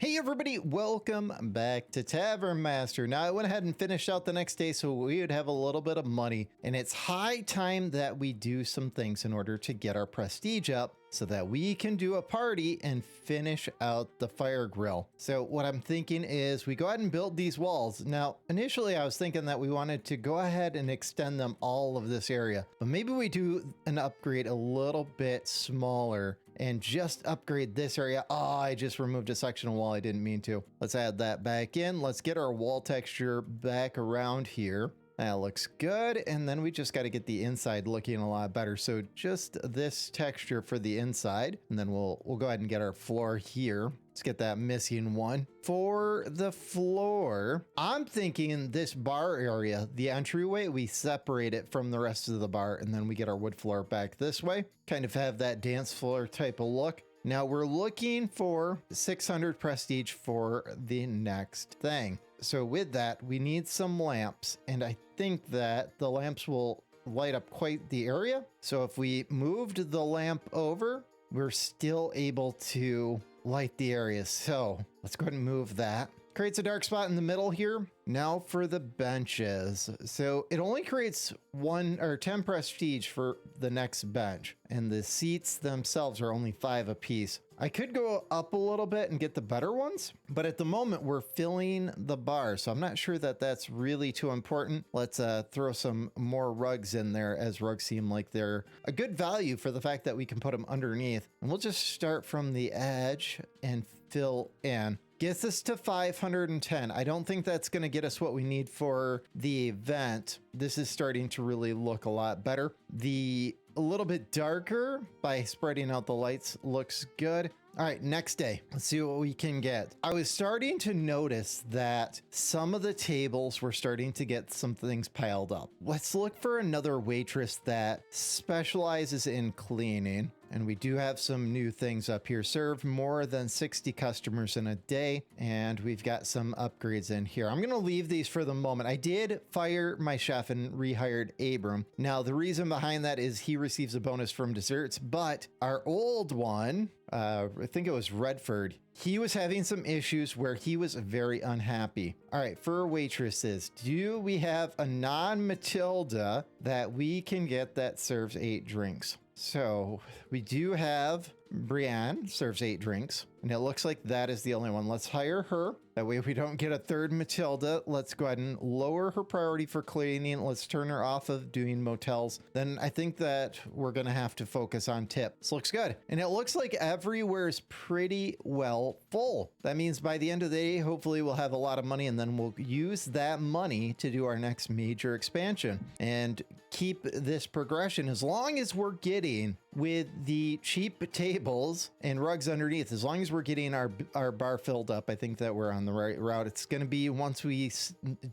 Hey everybody, welcome back to Tavern Master. Now I went ahead and finished out the next day so we would have a little bit of money, and it's high time that we do some things in order to get our prestige up so that we can do a party and finish out the fire grill. So what I'm thinking is we go ahead and build these walls. Now initially I was thinking that we wanted to go ahead and extend them all of this area, but maybe we do an upgrade a little bit smaller and just upgrade this area. Oh, I just removed a section of wall I didn't mean to. Let's add that back in. Let's get our wall texture back around here. That looks good. And then we just got to get the inside looking a lot better. So just this texture for the inside, and then we'll go ahead and get our floor here. Let's get that missing one. For the floor, I'm thinking this bar area, the entryway, we separate it from the rest of the bar, and then we get our wood floor back this way. Kind of have that dance floor type of look. Now we're looking for 600 prestige for the next thing. So with that, we need some lamps, and I think that the lamps will light up quite the area. So if we moved the lamp over, we're still able to light the area. So let's go ahead and move that. Creates a dark spot in the middle here. Now for the benches. So it only creates 1 or 10 prestige for the next bench, and the seats themselves are only 5 apiece. I could go up a little bit and get the better ones, but at the moment we're filling the bar, so I'm not sure that that's really too important. Let's throw some more rugs in there, as rugs seem like they're a good value for the fact that we can put them underneath. And we'll just start from the edge and fill in. Gets us to 510. I don't think that's going to get us what we need for the event. This is starting to really look a lot better. A little bit darker by spreading out the lights looks good. All right, next day, let's see what we can get. I was starting to notice that some of the tables were starting to get some things piled up. Let's look for another waitress that specializes in cleaning. And we do have some new things up here. Serve more than 60 customers in a day. And we've got some upgrades in here. I'm going to leave these for the moment. I did fire my chef and rehired Abram. Now, the reason behind that is he receives a bonus from desserts, but our old one, I think it was Redford, he was having some issues where he was very unhappy. All right, for waitresses, do we have a non-Matilda that we can get that serves 8 drinks? So we do have Brienne, serves 8 drinks, and it looks like that is the only one. Let's hire her. That way we don't get a third Matilda. Let's go ahead and lower her priority for cleaning. Let's turn her off of doing motels. Then I think that we're going to have to focus on tips. Looks good. And it looks like everywhere is pretty well full. That means by the end of the day, hopefully we'll have a lot of money, and then we'll use that money to do our next major expansion and keep this progression as long as we're getting with the cheap tables and rugs underneath. As long as we're getting our bar filled up, I think that we're on the right route. It's going to be once we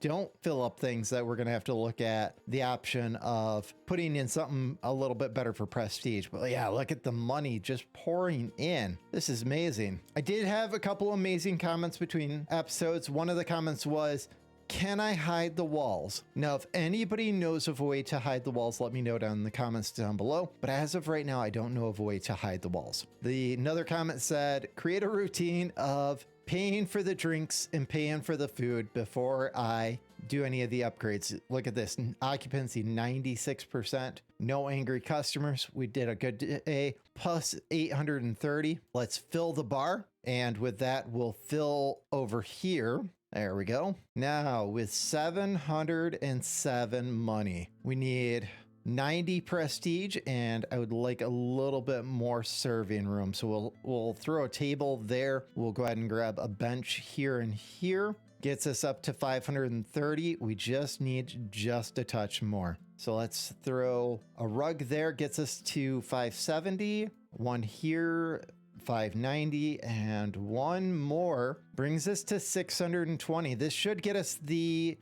don't fill up things that we're going to have to look at the option of putting in something a little bit better for prestige. But yeah, look at the money just pouring in. This is amazing. I did have a couple amazing comments between episodes. One of the comments was, can I hide the walls? Now, if anybody knows of a way to hide the walls, let me know down in the comments down below. But as of right now, I don't know of a way to hide the walls. Another comment said, create a routine of paying for the drinks and paying for the food before I do any of the upgrades. Look at this, occupancy 96%, no angry customers. We did a good day, plus 830. Let's fill the bar. And with that, we'll fill over here. There we go. Now with 707 money, we need 90 prestige, and I would like a little bit more serving room. So we'll throw a table there. We'll go ahead and grab a bench here and here. Gets us up to 530. We just need just a touch more. So let's throw a rug there. Gets us to 570. One here, 590, and one more brings us to 620. This should get us the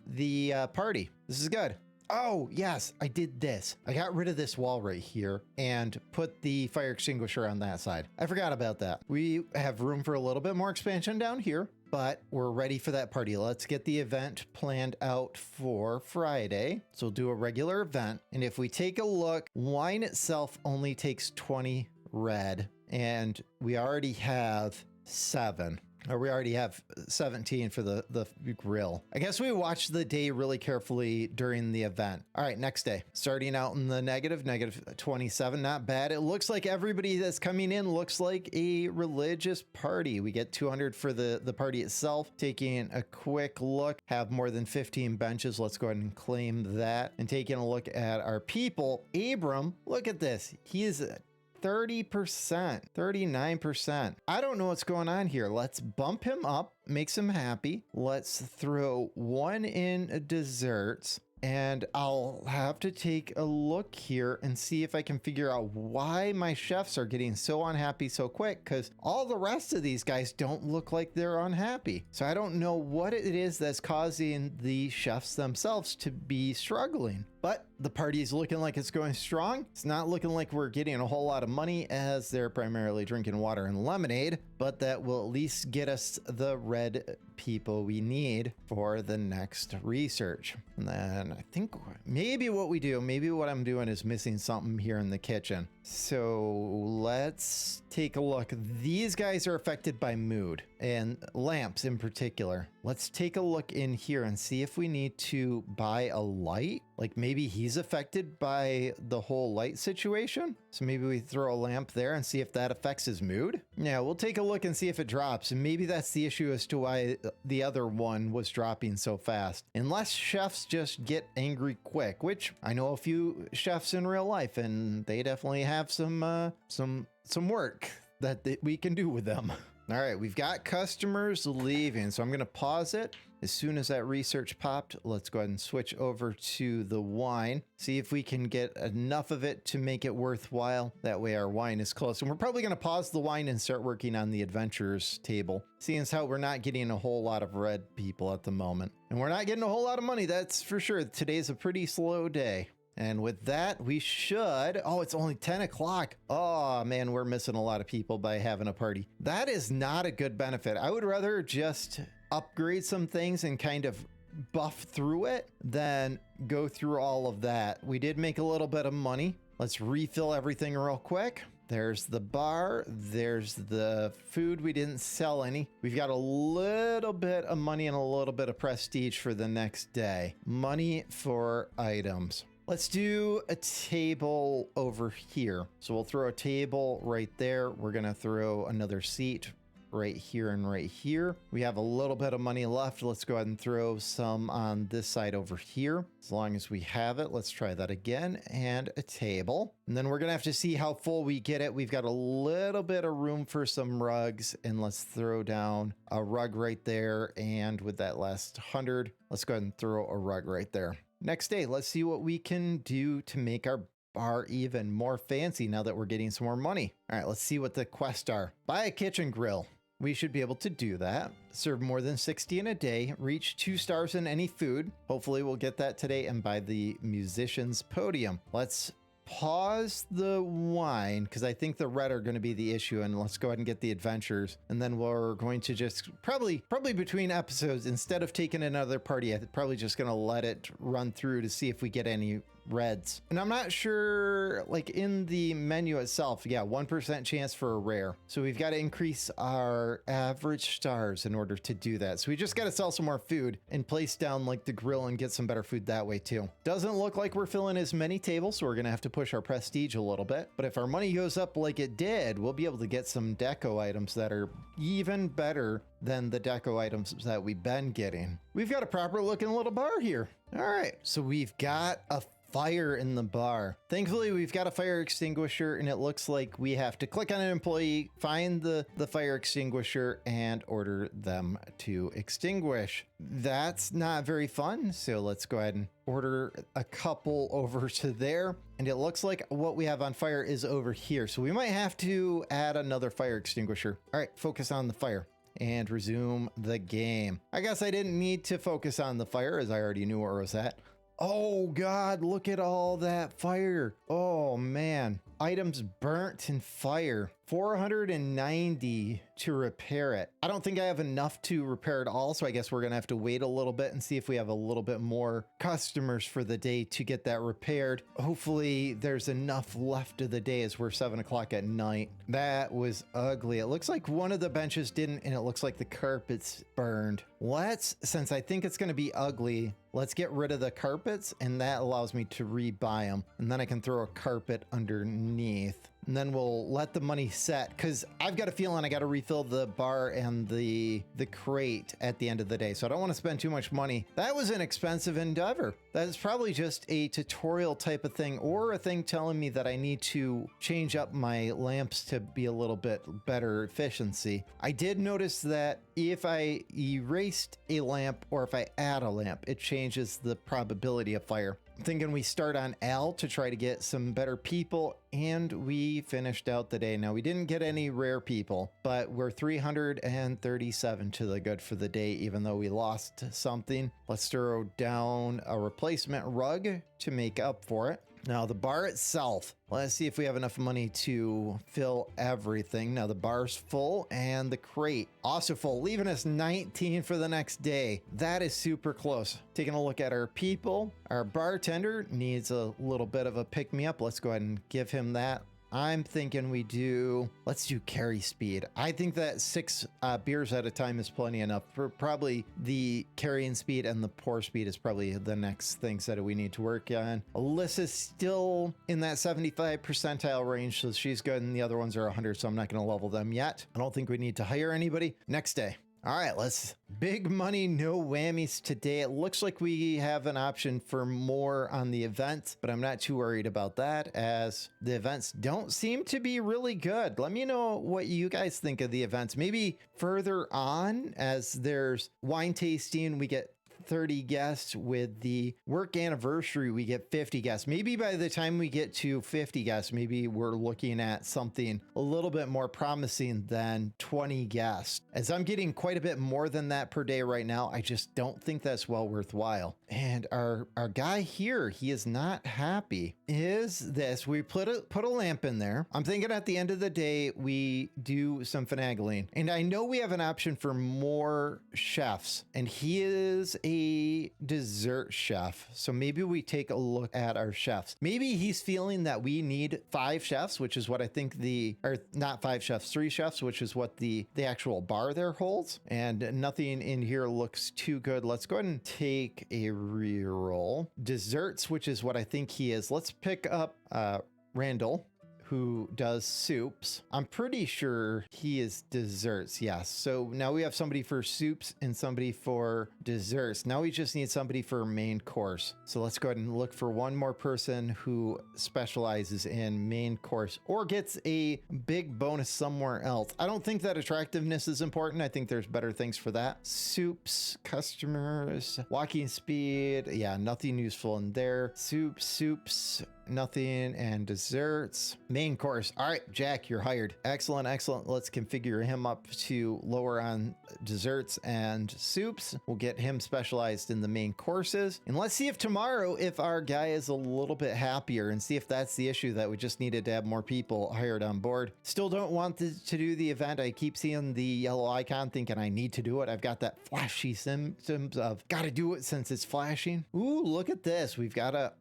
party. This is good. Oh, yes, I did this. I got rid of this wall right here and put the fire extinguisher on that side. I forgot about that. We have room for a little bit more expansion down here, but we're ready for that party. Let's get the event planned out for Friday. So we'll do a regular event. And if we take a look, wine itself only takes 20 red, and we already have 7. Or we already have 17 for the grill. I guess we watched the day really carefully during the event. All right, next day. Starting out in the negative 27, not bad. It looks like everybody that's coming in looks like a religious party. We get 200 for the party itself. Taking a quick look, have more than 15 benches. Let's go ahead and claim that. And taking a look at our people, Abram, look at this. He is 30%, 39%. I don't know what's going on here. Let's bump him up, makes him happy. Let's throw one in desserts. And I'll have to take a look here and see if I can figure out why my chefs are getting so unhappy so quick, because all the rest of these guys don't look like they're unhappy. So I don't know what it is that's causing the chefs themselves to be struggling. But the party is looking like it's going strong. It's not looking like we're getting a whole lot of money, as they're primarily drinking water and lemonade, but that will at least get us the red people we need for the next research. And then I think maybe what I'm doing is missing something here in the kitchen. So let's take a look. These guys are affected by mood and lamps in particular. Let's take a look in here and see if we need to buy a light. Like maybe he's affected by the whole light situation. So maybe we throw a lamp there and see if that affects his mood. Yeah, we'll take a look and see if it drops. And maybe that's the issue as to why the other one was dropping so fast. Unless chefs just get angry quick, which I know a few chefs in real life, and they definitely have some work that we can do with them. All right, we've got customers leaving, so I'm going to pause it. As soon as that research popped, let's go ahead and switch over to the wine. See if we can get enough of it to make it worthwhile. That way our wine is close. And we're probably going to pause the wine and start working on the adventures table, seeing as how we're not getting a whole lot of red people at the moment. And we're not getting a whole lot of money, that's for sure. Today's a pretty slow day. And with that, we should... Oh, it's only 10 o'clock. Oh, man, we're missing a lot of people by having a party. That is not a good benefit. I would rather just upgrade some things and kind of buff through it than go through all of that. We did make a little bit of money. Let's refill everything real quick. There's the bar. There's the food. We didn't sell any. We've got a little bit of money and a little bit of prestige for the next day. Money for items. Let's do a table over here. So we'll throw a table right there. We're going to throw another seat right here and right here. We have a little bit of money left. Let's go ahead and throw some on this side over here. As long as we have it, let's try that again. And a table. And then we're going to have to see how full we get it. We've got a little bit of room for some rugs. And let's throw down a rug right there. And with that last 100, let's go ahead and throw a rug right there. Next day, let's see what we can do to make our bar even more fancy now that we're getting some more money. All right, let's see what the quests are. Buy a kitchen grill. We should be able to do that. Serve more than 60 in a day. Reach 2 stars in any food. Hopefully we'll get that today. And buy the musician's podium. Let's pause the wine because I think the red are going to be the issue, and let's go ahead and get the adventures. And then we're going to just probably between episodes, instead of taking another party, I'm probably just going to let it run through to see if we get any reds. And I'm not sure, like in the menu itself, yeah, 1% chance for a rare. So we've got to increase our average stars in order to do that. So we just got to sell some more food and place down like the grill and get some better food that way too. Doesn't look like we're filling as many tables, so we're going to have to push our prestige a little bit. But if our money goes up like it did, we'll be able to get some deco items that are even better than the deco items that we've been getting. We've got a proper looking little bar here. All right, so we've got a fire in the bar. Thankfully, we've got a fire extinguisher, and it looks like we have to click on an employee, find the fire extinguisher, and order them to extinguish. That's not very fun, so let's go ahead and order a couple over to there. And it looks like what we have on fire is over here, so we might have to add another fire extinguisher. All right, focus on the fire. And resume the game. I guess I didn't need to focus on the fire as I already knew where it was at. Oh God, look at all that fire. Oh man, items burnt in fire. 490 to repair it. I don't think I have enough to repair it all, so I guess we're gonna have to wait a little bit and see if we have a little bit more customers for the day to get that repaired. Hopefully there's enough left of the day as we're 7 o'clock at night. That was ugly. It looks like one of the benches didn't, and it looks like the carpet's burned. Since I think it's gonna be ugly, let's get rid of the carpets, and that allows me to rebuy them. And then I can throw a carpet underneath. And then we'll let the money set, because I've got a feeling I got to refill the bar and the crate at the end of the day. So I don't want to spend too much money. That was an expensive endeavor. That is probably just a tutorial type of thing, or a thing telling me that I need to change up my lamps to be a little bit better efficiency. I did notice that if I erased a lamp or if I add a lamp, it changes the probability of fire. I'm thinking we start on L to try to get some better people, and we finished out the day. Now, we didn't get any rare people, but we're 337 to the good for the day, even though we lost something. Let's throw down a replacement rug to make up for it. Now, the bar itself, let's see if we have enough money to fill everything. Now, the bar's full and the crate also full, leaving us 19 for the next day. That is super close. Taking a look at our people, our bartender needs a little bit of a pick-me-up. Let's go ahead and give him that. I'm thinking let's do carry speed. I think that 6 beers at a time is plenty enough. For probably the carrying speed and the pour speed is probably the next things that we need to work on. Alyssa's still in that 75 percentile range, so she's good, and the other ones are 100, so I'm not going to level them yet. I don't think we need to hire anybody. Next day. All right, big money, no whammies today. It looks like we have an option for more on the events, but I'm not too worried about that, as the events don't seem to be really good. Let me know what you guys think of the events. Maybe further on, as there's wine tasting, we get 30 guests. With the work anniversary, we get 50 guests. Maybe by the time we get to 50 guests, maybe we're looking at something a little bit more promising than 20 guests. As I'm getting quite a bit more than that per day right now, I just don't think that's well worthwhile. And our guy here, he is not happy. We put a lamp in there. I'm thinking at the end of the day, we do some finagling. And I know we have an option for more chefs, and he is a dessert chef. So maybe we take a look at our chefs. Maybe he's feeling that we need 5 chefs, which is what I think not 5 chefs, 3 chefs, which is what the actual bar there holds. And nothing in here looks too good. Let's go ahead and take a reroll. Desserts, which is what I think he is. Let's pick up Randall, who does soups. I'm pretty sure he is desserts. Yes. So now we have somebody for soups and somebody for desserts. Now we just need somebody for main course. So let's go ahead and look for one more person who specializes in main course or gets a big bonus somewhere else. I don't think that attractiveness is important. I think there's better things for that. Soups, customers, walking speed. Yeah, nothing useful in there. Soups, nothing, and desserts. Main course. All right, Jack, you're hired. Excellent. Let's configure him up to lower on desserts and soups. We'll get him specialized in the main courses. And let's see if tomorrow, if our guy is a little bit happier, and see if that's the issue, that we just needed to have more people hired on board. Still don't want to do the event. I keep seeing the yellow icon thinking I need to do it. I've got that flashy symptoms of gotta do it since it's flashing. Ooh, look at this. We've got a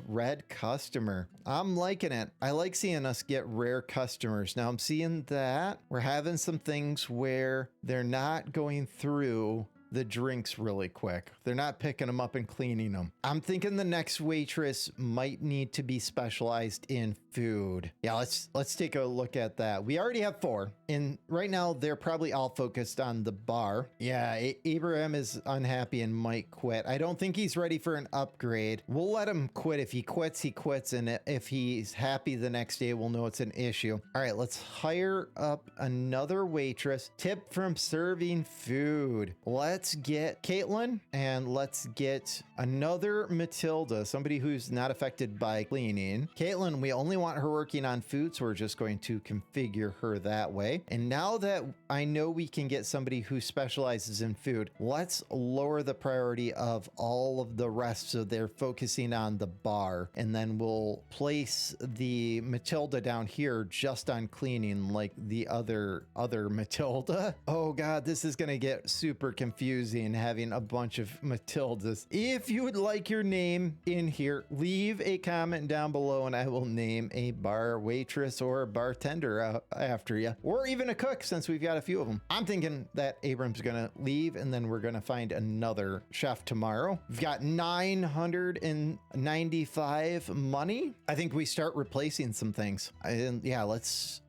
red customer. I'm liking it. I like seeing us get rare customers. Now I'm seeing that we're having some things where they're not going through the drinks really quick. They're not picking them up and cleaning them. I'm thinking the next waitress might need to be specialized in food. Yeah, let's take a look at that. We already have 4, and right now they're probably all focused on the bar. Yeah, Abraham is unhappy and might quit. I don't think he's ready for an upgrade. We'll let him quit. If he quits, he quits, and if he's happy the next day, we'll know it's an issue. All right, let's hire up another waitress. Tip from serving food. Let's let's get Caitlin and let's get another Matilda, somebody who's not affected by cleaning. Caitlin, we only want her working on food, so we're just going to configure her that way. And now that I know we can get somebody who specializes in food, let's lower the priority of all of the rest so they're focusing on the bar. And then we'll place the Matilda down here just on cleaning like the other Matilda. Oh God, this is gonna get super confusing having a bunch of Matildas. If you would like your name in here, leave a comment down below and I will name a bar waitress or a bartender after you, or even a cook since we've got a few of them. I'm thinking that Abram's gonna leave and then we're gonna find another chef tomorrow. We've got 995 money. I think we start replacing some things. And yeah, let's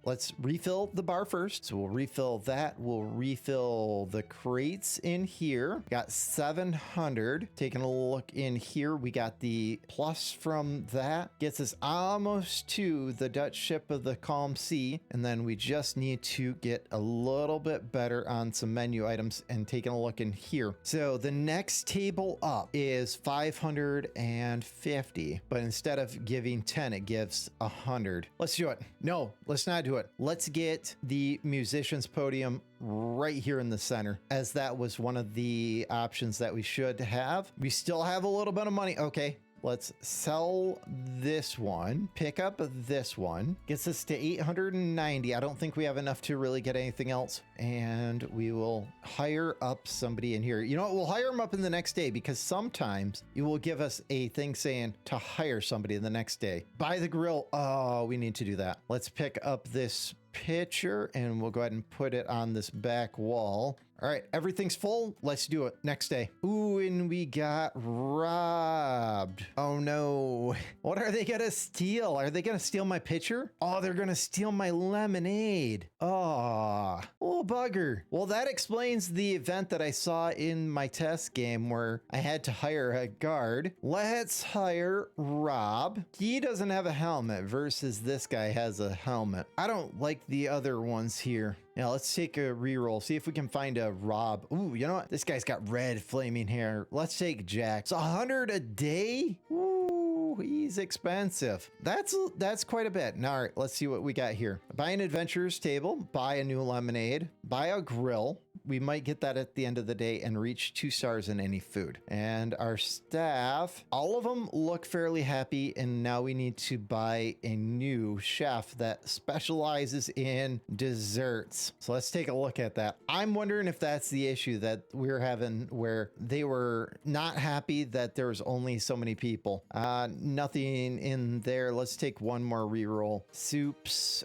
refill the bar first. So we'll refill that. We'll refill the crates in here. Got 700. Taking a look in here, we got the plus from that. Gets us almost to the Dutch ship of the Calm Sea. And then we just need to get a little bit better on some menu items and taking a look in here. So the next table up is 550, but instead of giving 10, it gives 100. Let's do it. No, let's not do it. Let's get the musician's podium right here in the center, as that was one of the options that we should have. We still have a little bit of money. Okay. Let's sell this one, pick up this one, gets us to 890. I don't think we have enough to really get anything else. And we will hire up somebody in here. You know what? We'll hire them up in the next day because sometimes you will give us a thing saying to hire somebody the next day. Buy the grill. Oh, we need to do that. Let's pick up this picture and we'll go ahead and put it on this back wall. All right, everything's full. Let's do it. Next day. Ooh, and we got robbed. Oh no. What are they gonna steal? Are they gonna steal my pitcher? Oh, they're gonna steal my lemonade. Oh, little bugger. Well, that explains the event that I saw in my test game where I had to hire a guard. Let's hire Rob. He doesn't have a helmet versus this guy has a helmet. I don't like the other ones here. Now let's take a reroll. See if we can find a Rob. Ooh, you know what? This guy's got red flaming hair. Let's take Jack. It's 100 a day? Ooh, he's expensive. That's quite a bit. Now, all right, let's see what we got here. Buy an adventurer's table, buy a new lemonade, buy a grill. We might get that at the end of the day and reach 2 stars in any food. And our staff, all of them look fairly happy. And now we need to buy a new chef that specializes in desserts. So let's take a look at that. I'm wondering if that's the issue that we're having where they were not happy that there was only so many people. Nothing in there. Let's take one more reroll. Soups,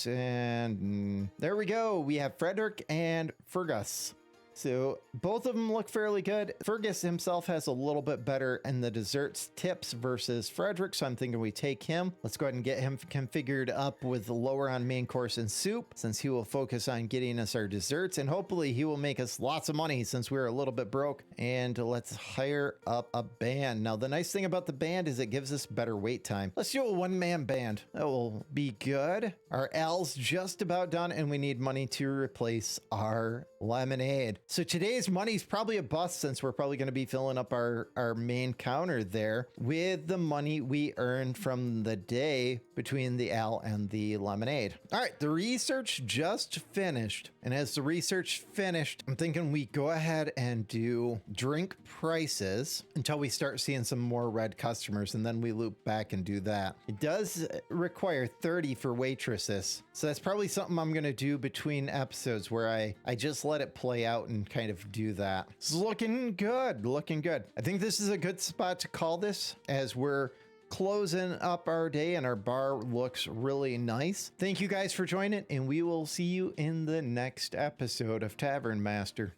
and there we go. We have Frederick and Fergus. So both of them look fairly good. Fergus himself has a little bit better in the desserts tips versus Frederick. So I'm thinking we take him. Let's go ahead and get him configured up with lower on main course and soup, since he will focus on getting us our desserts. And hopefully he will make us lots of money since we're a little bit broke. And let's hire up a band. Now, the nice thing about the band is it gives us better wait time. Let's do a one-man band. That will be good. Our L's just about done and we need money to replace our lemonade. So today's money's probably a bust since we're probably going to be filling up our main counter there with the money we earned from the day between the L and the lemonade. All right, the research just finished. And as the research finished, I'm thinking we go ahead and do drink prices until we start seeing some more red customers. And then we loop back and do that. It does require 30 for waitresses. So that's probably something I'm going to do between episodes where I just let it play out and kind of do that. It's looking good, looking good. I think this is a good spot to call this as we're closing up our day and our bar looks really nice. Thank you guys for joining and we will see you in the next episode of Tavern Master.